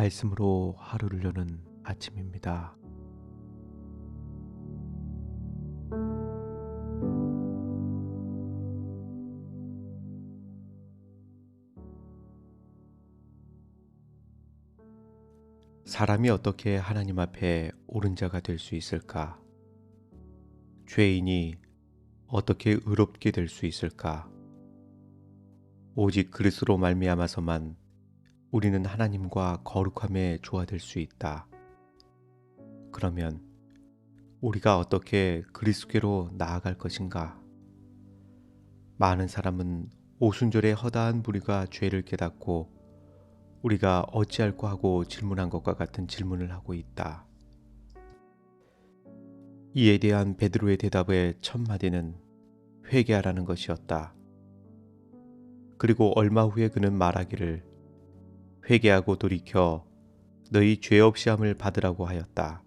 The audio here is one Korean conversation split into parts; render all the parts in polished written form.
말씀으로 하루를 여는 아침입니다. 사람이 어떻게 하나님 앞에 옳은 자가 될 수 있을까? 죄인이 어떻게 의롭게 될 수 있을까? 오직 그리스도로 말미암아서만 우리는 하나님과 거룩함에 조화될 수 있다. 그러면 우리가 어떻게 그리스도께로 나아갈 것인가? 많은 사람은 오순절에 허다한 무리가 죄를 깨닫고 우리가 어찌할꼬 하고 질문한 것과 같은 질문을 하고 있다. 이에 대한 베드로의 대답의 첫 마디는 회개하라는 것이었다. 그리고 얼마 후에 그는 말하기를 회개하고 돌이켜 너희 죄 없이 함을 받으라고 하였다.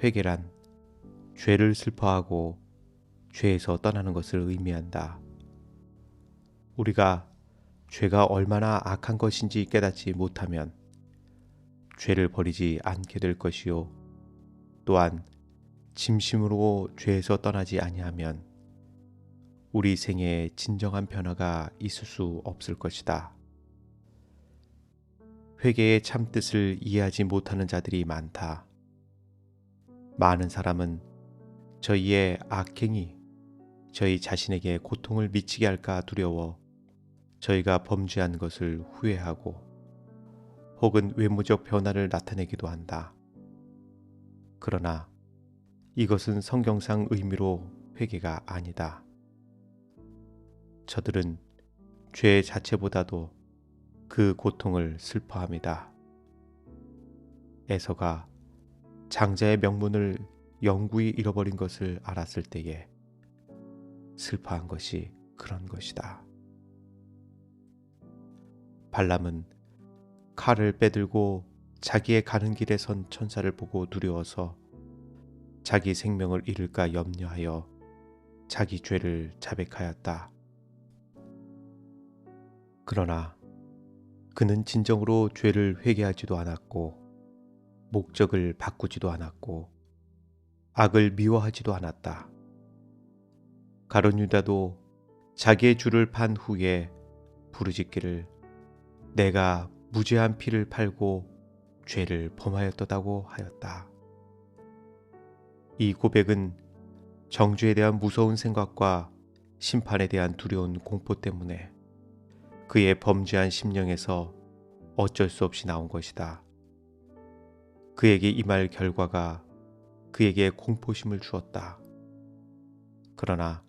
회개란 죄를 슬퍼하고 죄에서 떠나는 것을 의미한다. 우리가 죄가 얼마나 악한 것인지 깨닫지 못하면 죄를 버리지 않게 될 것이요. 또한 진심으로 죄에서 떠나지 아니하면 우리 생애에 진정한 변화가 있을 수 없을 것이다. 회개의 참뜻을 이해하지 못하는 자들이 많다. 많은 사람은 저희의 악행이 저희 자신에게 고통을 미치게 할까 두려워 저희가 범죄한 것을 후회하고 혹은 외모적 변화를 나타내기도 한다. 그러나 이것은 성경상 의미로 회개가 아니다. 저들은 죄 자체보다도 그 고통을 슬퍼합니다. 에서가 장자의 명분을 영구히 잃어버린 것을 알았을 때에 슬퍼한 것이 그런 것이다. 발람은 칼을 빼들고 자기의 가는 길에 선 천사를 보고 두려워서 자기 생명을 잃을까 염려하여 자기 죄를 자백하였다. 그러나 그는 진정으로 죄를 회개하지도 않았고 목적을 바꾸지도 않았고 악을 미워하지도 않았다. 가룟 유다도 자기의 주를 판 후에 부르짖기를 내가 무죄한 피를 팔고 죄를 범하였도다고 하였다. 이 고백은 정죄에 대한 무서운 생각과 심판에 대한 두려운 공포 때문에 그의 범죄한 심령에서 어쩔 수 없이 나온 것이다. 그에게 임할 결과가 그에게 공포심을 주었다. 그러나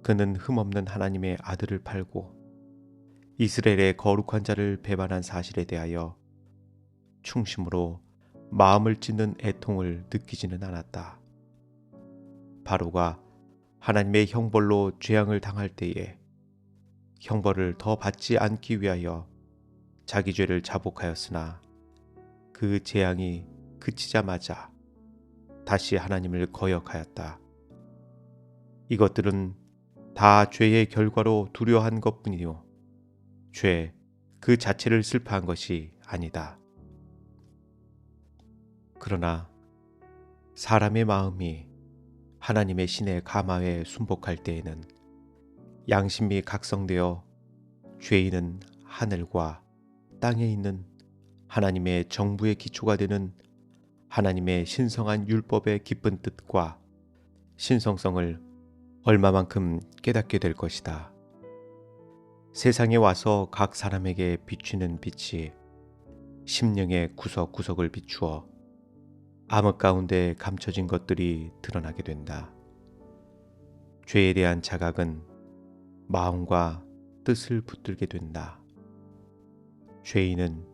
그는 흠없는 하나님의 아들을 팔고 이스라엘의 거룩한 자를 배반한 사실에 대하여 충심으로 마음을 찢는 애통을 느끼지는 않았다. 바로가 하나님의 형벌로 재앙을 당할 때에 형벌을 더 받지 않기 위하여 자기 죄를 자복하였으나 그 재앙이 그치자마자 다시 하나님을 거역하였다. 이것들은 다 죄의 결과로 두려워한 것뿐이요 죄 그 자체를 슬퍼한 것이 아니다. 그러나 사람의 마음이 하나님의 신의 가마에 순복할 때에는 양심이 각성되어 죄인은 하늘과 땅에 있는 하나님의 정부의 기초가 되는 하나님의 신성한 율법의 깊은 뜻과 신성성을 얼마만큼 깨닫게 될 것이다. 세상에 와서 각 사람에게 비추는 빛이 심령의 구석구석을 비추어 암흑 가운데 감춰진 것들이 드러나게 된다. 죄에 대한 자각은 마음과 뜻을 붙들게 된다. 죄인은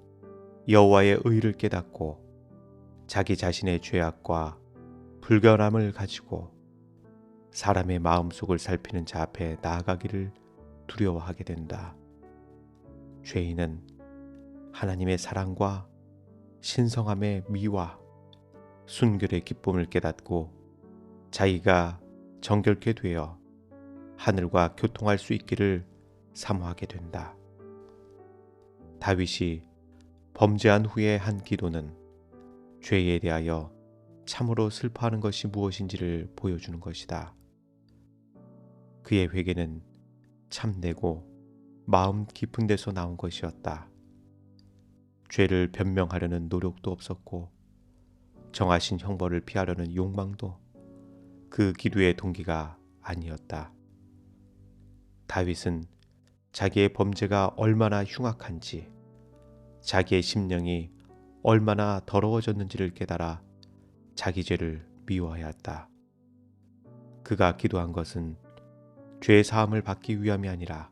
여호와의 의를 깨닫고 자기 자신의 죄악과 불결함을 가지고 사람의 마음속을 살피는 자 앞에 나아가기를 두려워하게 된다. 죄인은 하나님의 사랑과 신성함의 미와 순결의 기쁨을 깨닫고 자기가 정결케 되어 하늘과 교통할 수 있기를 사모하게 된다. 다윗이 범죄한 후의 한 기도는 죄에 대하여 참으로 슬퍼하는 것이 무엇인지를 보여주는 것이다. 그의 회개는 참되고 마음 깊은 데서 나온 것이었다. 죄를 변명하려는 노력도 없었고 정하신 형벌을 피하려는 욕망도 그 기도의 동기가 아니었다. 다윗은 자기의 범죄가 얼마나 흉악한지, 자기의 심령이 얼마나 더러워졌는지를 깨달아 자기 죄를 미워하였다. 그가 기도한 것은 죄 사함을 받기 위함이 아니라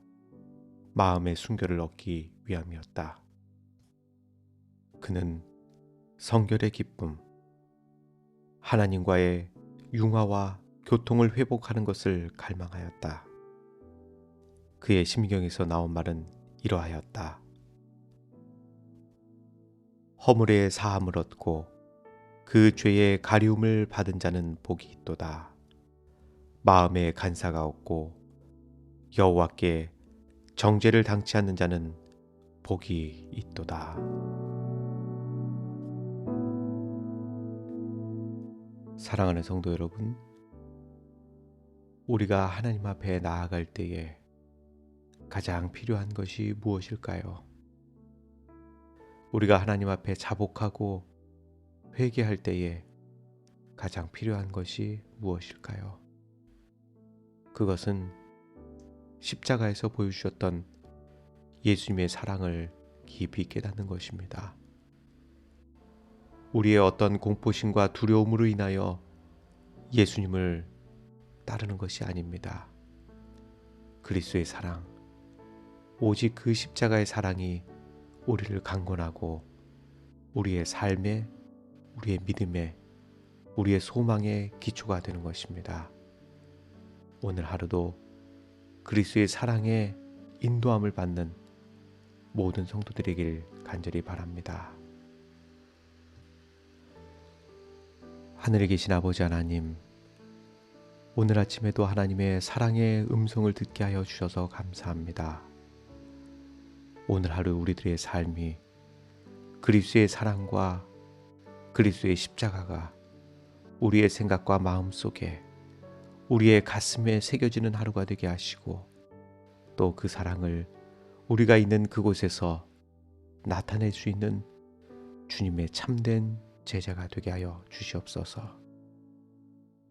마음의 순결을 얻기 위함이었다. 그는 성결의 기쁨, 하나님과의 융화와 교통을 회복하는 것을 갈망하였다. 그의 심경에서 나온 말은 이러하였다. 허물의 사함을 얻고 그 죄의 가리움을 받은 자는 복이 있도다. 마음에 간사가 없고 여호와께 정죄를 당치 않는 자는 복이 있도다. 사랑하는 성도 여러분, 우리가 하나님 앞에 나아갈 때에 가장 필요한 것이 무엇일까요? 우리가 하나님 앞에 자복하고 회개할 때에 가장 필요한 것이 무엇일까요? 그것은 십자가에서 보여주셨던 예수님의 사랑을 깊이 깨닫는 것입니다. 우리의 어떤 공포심과 두려움으로 인하여 예수님을 따르는 것이 아닙니다. 그리스도의 사랑, 오직 그 십자가의 사랑이 우리를 강권하고 우리의 삶에, 우리의 믿음에, 우리의 소망의 기초가 되는 것입니다. 오늘 하루도 그리스도의 사랑에 인도함을 받는 모든 성도들에길 간절히 바랍니다. 하늘에 계신 아버지 하나님, 오늘 아침에도 하나님의 사랑의 음성을 듣게 하여 주셔서 감사합니다. 오늘 하루 우리들의 삶이 그리스도의 사랑과 그리스도의 십자가가 우리의 생각과 마음 속에, 우리의 가슴에 새겨지는 하루가 되게 하시고, 또 그 사랑을 우리가 있는 그곳에서 나타낼 수 있는 주님의 참된 제자가 되게 하여 주시옵소서.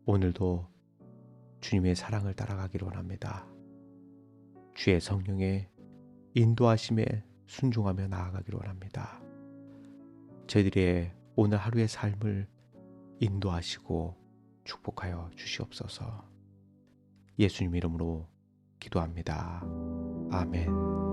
오늘도 주님의 사랑을 따라가기를 원합니다. 주의 성령의 인도하심에 순종하며 나아가기를 원합니다. 저희들의 오늘 하루의 삶을 인도하시고 축복하여 주시옵소서. 예수님 이름으로 기도합니다. 아멘.